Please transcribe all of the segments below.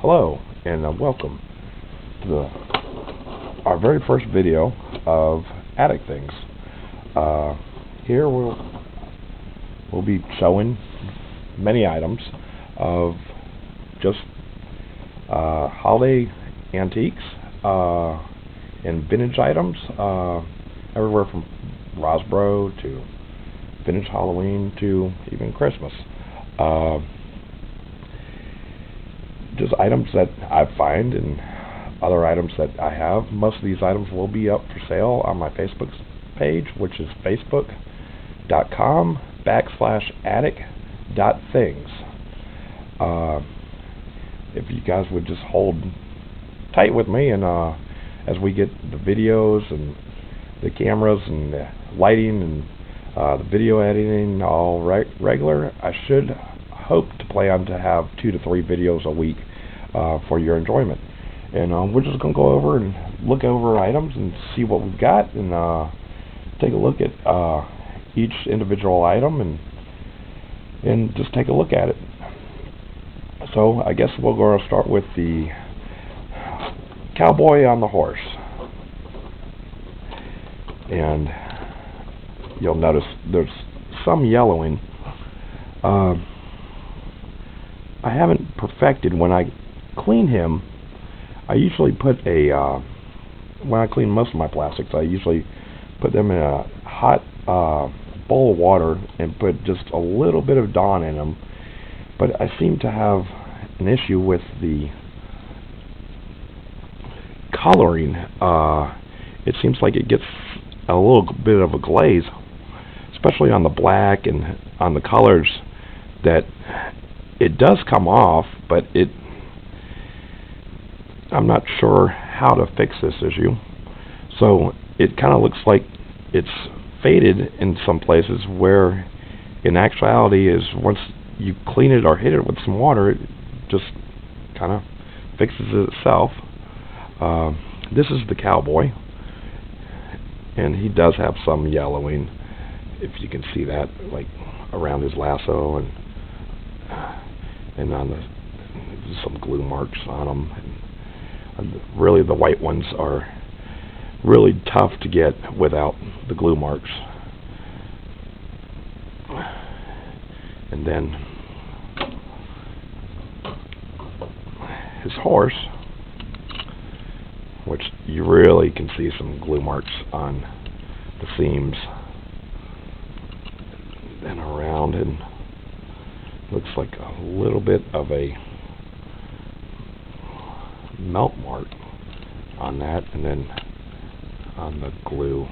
Hello, and welcome to our very first video of Attic Things. Here we'll be showing many items of just holiday antiques and vintage items, everywhere from Rosbro to vintage Halloween to even Christmas. Just items that I find and other items that I have. Most of these items will be up for sale on my Facebook page, which is facebook.com/attic.things. If you guys would just hold tight with me, and as we get the videos and the cameras and the lighting and the video editing all regular, I should hope to plan to have 2 to 3 videos a week for your enjoyment. And we're just going to go over and look over items and see what we've got, and take a look at each individual item and just take a look at it. So I guess we're going to start with the cowboy on the horse. And you'll notice there's some yellowing. I haven't perfected. When I clean him, I usually put when I clean most of my plastics, I usually put them in a hot bowl of water and put just a little bit of Dawn in them. But I seem to have an issue with the coloring. It seems like it gets a little bit of a glaze, especially on the black and on the colors, that it does come off, but I'm not sure how to fix this issue. So it kind of looks like it's faded in some places, where in actuality is once you clean it or hit it with some water, it just kind of fixes it itself. This is the cowboy, and he does have some yellowing, if you can see that, like around his lasso and on some glue marks on them. And really, the white ones are really tough to get without the glue marks. And then his horse, which you really can see some glue marks on the seams and around, and looks like a little bit of a melt mark on that, and then on the glue.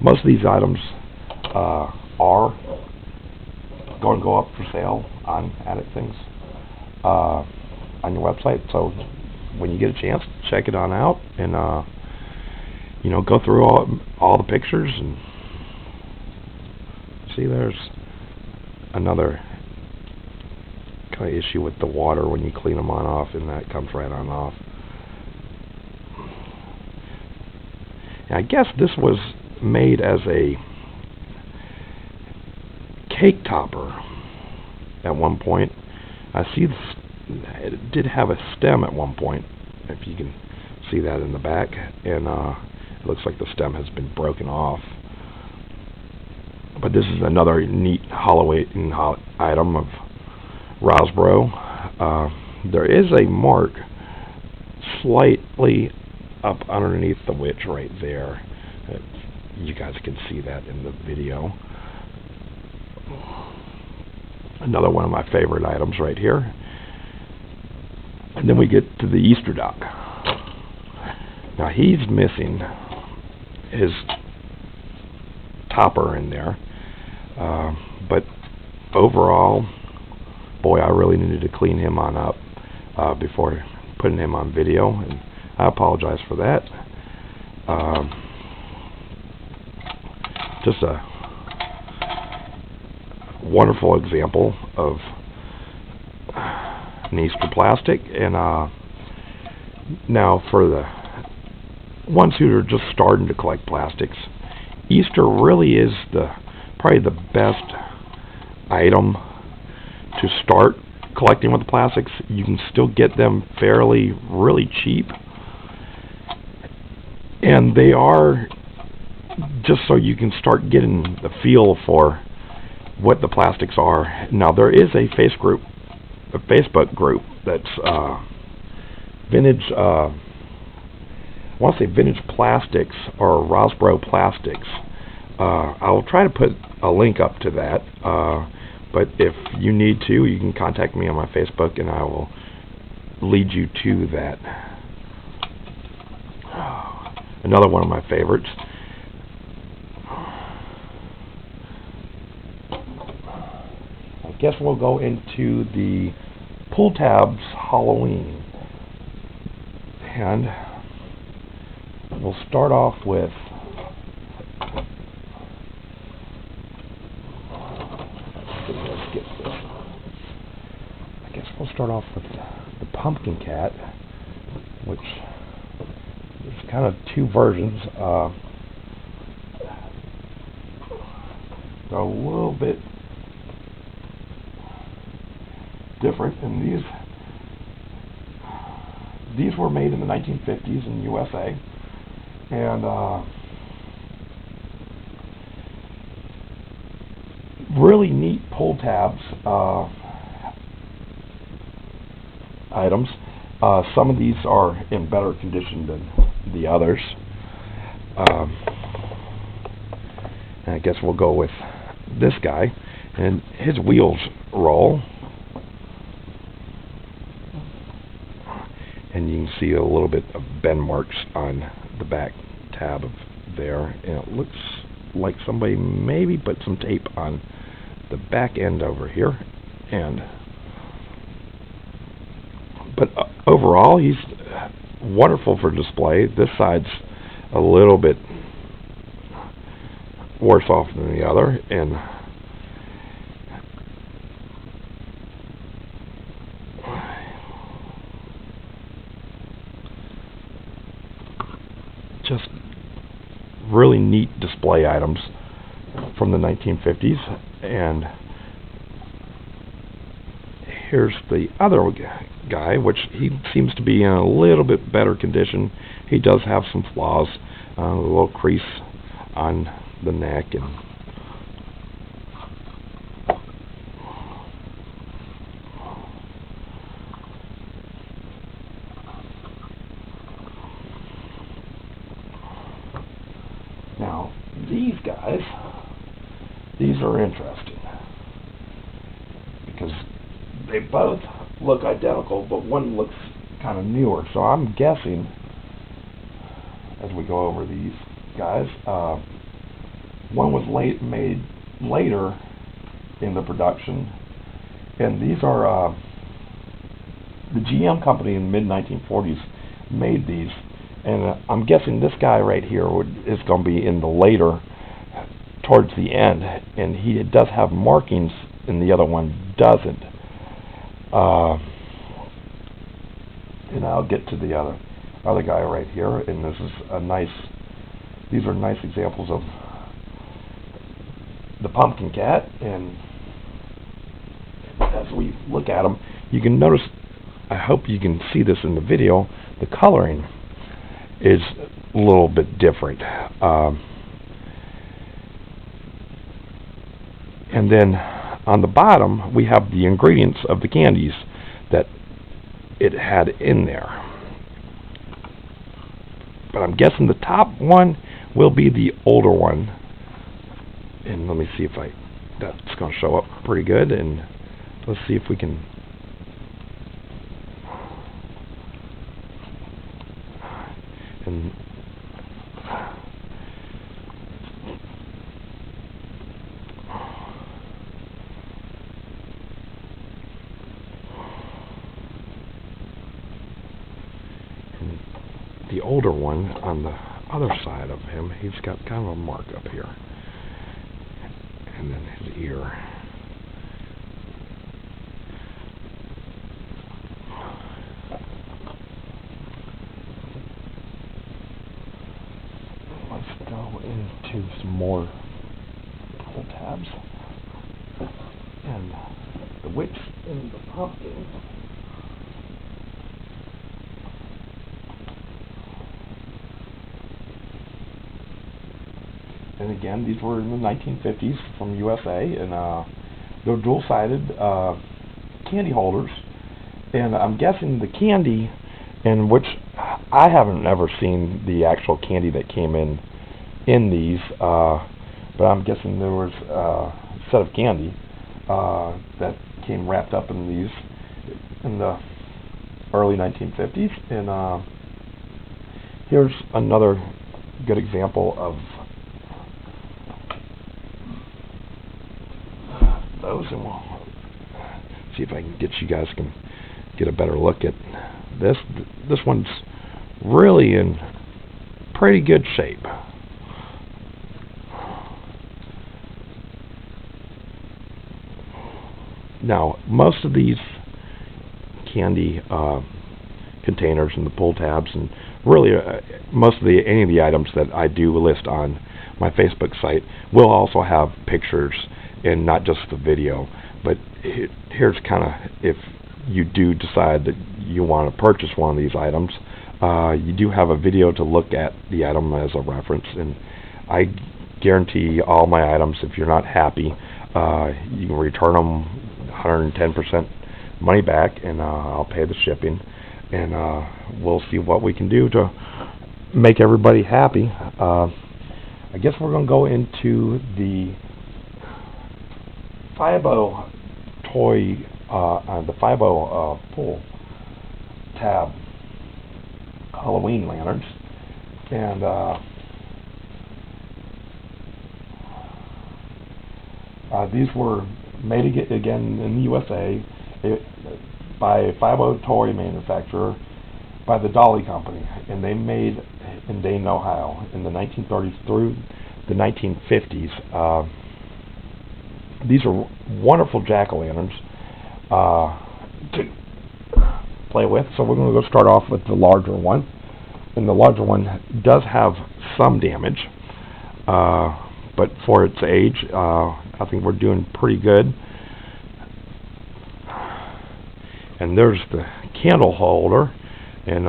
Most of these items are going to go up for sale on Attic Things on your website. So when you get a chance, check it on out, and go through all the pictures and see. There's another kind of issue with the water when you clean them on off, and that comes right on off. And I guess this was made as a cake topper at one point. I see it did have a stem at one point, if you can see that in the back, and it looks like the stem has been broken off. But this is another neat Halloween item of Rosbro. There is a mark slightly up underneath the witch right there. You guys can see that in the video. Another one of my favorite items right here. And then we get to the Easter duck. Now he's missing his topper in there, but overall, boy, I really needed to clean him on up before putting him on video, and I apologize for that. Just a wonderful example of an Easter plastic. And now for the ones who are just starting to collect plastics, Easter really is probably the best item to start collecting with the plastics, you can still get them really cheap. And they are just so you can start getting the feel for what the plastics are. Now there is a Facebook group that's vintage. I want to say Vintage Plastics or Rosbro Plastics. I'll try to put a link up to that. But if you need to, you can contact me on my Facebook, and I will lead you to that. Another one of my favorites. I guess we'll go into the pull tabs Halloween, and we'll start off with the Pumpkin Cat, which is kind of two versions. They're a little bit different, and these were made in the 1950s in USA, and really neat pull tabs items. Some of these are in better condition than the others. And I guess we'll go with this guy, and his wheels roll, and you can see a little bit of bend marks on the back tab of there, and it looks like somebody maybe put some tape on the back end over here. But overall, he's wonderful for display. This side's a little bit worse off than the other, and just really neat display items from the 1950s. And here's the other guy, which he seems to be in a little bit better condition. He does have some flaws, a little crease on the neck, and now these guys, these are interesting because they both look identical, but one looks kind of newer. So I'm guessing, as we go over these guys, one was made later in the production, and these are the GM company in the mid-1940s made these, and I'm guessing this guy right here is going to be in the later, towards the end, and he does have markings, and the other one doesn't. And I'll get to the other guy right here, and this is these are nice examples of the Pumpkin Cat. And as we look at them, you can notice, I hope you can see this in the video, the coloring is a little bit different. And then on the bottom, we have the ingredients of the candies that it had in there. But I'm guessing the top one will be the older one. And let me see if that's going to show up pretty good. And let's see if we can. And the older one on the other side of him, he's got kind of a mark up here, and then his ear. Let's go into some more pull tabs. and the witch and the pumpkin. And again, these were in the 1950s from USA, and they're dual-sided candy holders. And I'm guessing the candy, in which I haven't ever seen the actual candy that came in these, but I'm guessing there was a set of candy that came wrapped up in these in the early 1950s. And here's another good example of those, and we'll see if I can get you guys can get a better look at this. This one's really in pretty good shape. Now, most of these candy containers and the pull tabs, and really most of any of the items that I do list on my Facebook site will also have pictures and not just the video. But here's kind of, if you do decide that you want to purchase one of these items, you do have a video to look at the item as a reference. And I guarantee all my items, if you're not happy, you can return them 110% money back, and I'll pay the shipping, and we'll see what we can do to make everybody happy. I guess we're going to go into the Fibo toy, the Fibo pull tab Halloween lanterns, and these were made again in the USA by a Fibo toy manufacturer by the Dolly Company, and they made in Dayton, Ohio, in the 1930s through the 1950s. These are wonderful jack-o'-lanterns to play with. So we're going to go start off with the larger one, and the larger one does have some damage, but for its age, I think we're doing pretty good. And there's the candle holder, and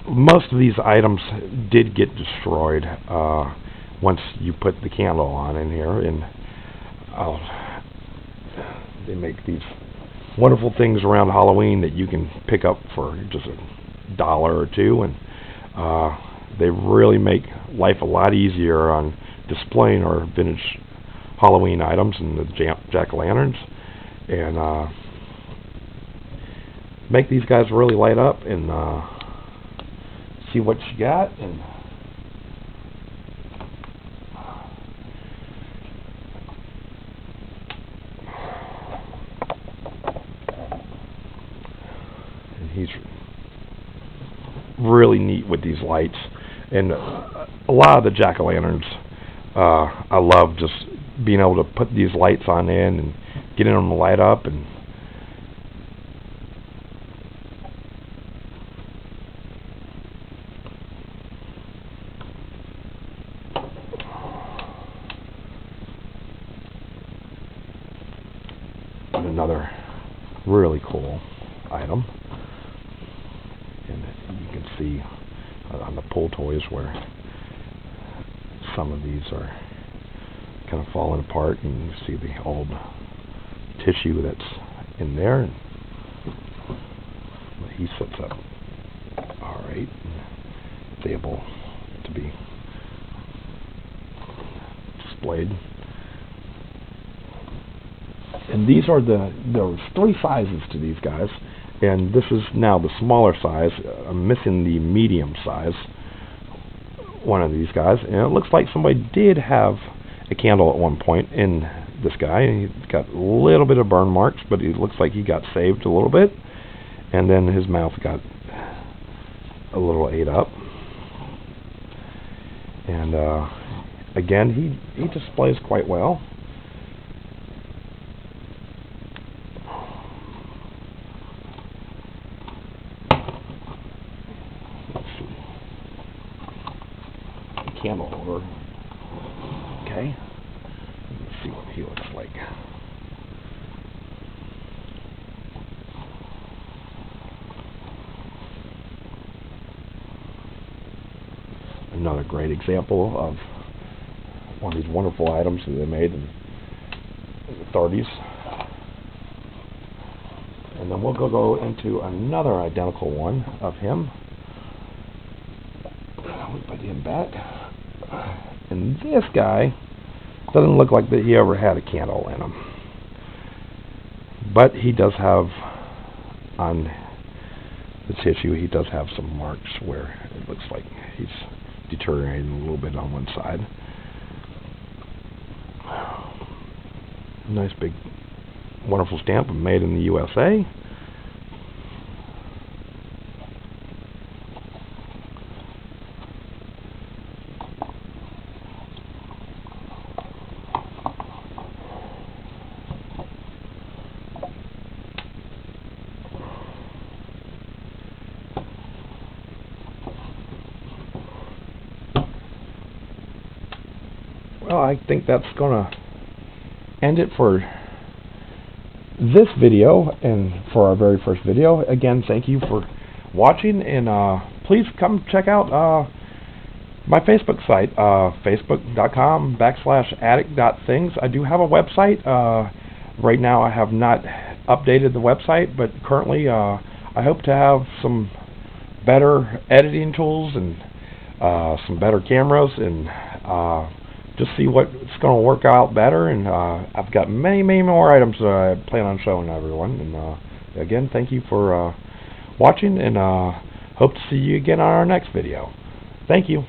most of these items did get destroyed once you put the candle on in here, and they make these wonderful things around Halloween that you can pick up for just $1 or $2, and they really make life a lot easier on displaying our vintage Halloween items and the jack-o'-lanterns, and make these guys really light up, and see what you got. And he's really neat with these lights, and a lot of the jack-o'-lanterns I love just being able to put these lights on in and getting them to light up. And another really cool item, and you can see on the pull toys where some of these are kind of falling apart, and you see the old tissue that's in there, and he sets up alright, it's able to be displayed. And these are there's 3 sizes to these guys, and this is now the smaller size. I'm missing the medium size one of these guys, and it looks like somebody did have a candle at one point in this guy, and he's got a little bit of burn marks, but it looks like he got saved a little bit, and then his mouth got a little ate up. And again, he displays quite well. Candle holder. Okay, let's see what he looks like. another great example of one of these wonderful items that they made in the 30s. And then we'll go into another identical one of him. We put him back. And this guy doesn't look like that he ever had a candle in him. But he does have, on the tissue, he does have some marks where it looks like he's deteriorating a little bit on one side. Nice big wonderful stamp, made in the USA. Well, I think that's gonna end it for this video and for our very first video. Again, thank you for watching, and please come check out my Facebook site, facebook.com/attic.things. I do have a website. Right now I have not updated the website, but currently I hope to have some better editing tools and some better cameras, and just see what's going to work out better. And I've got many more items that I plan on showing everyone. And again, thank you for watching, and hope to see you again on our next video. Thank you.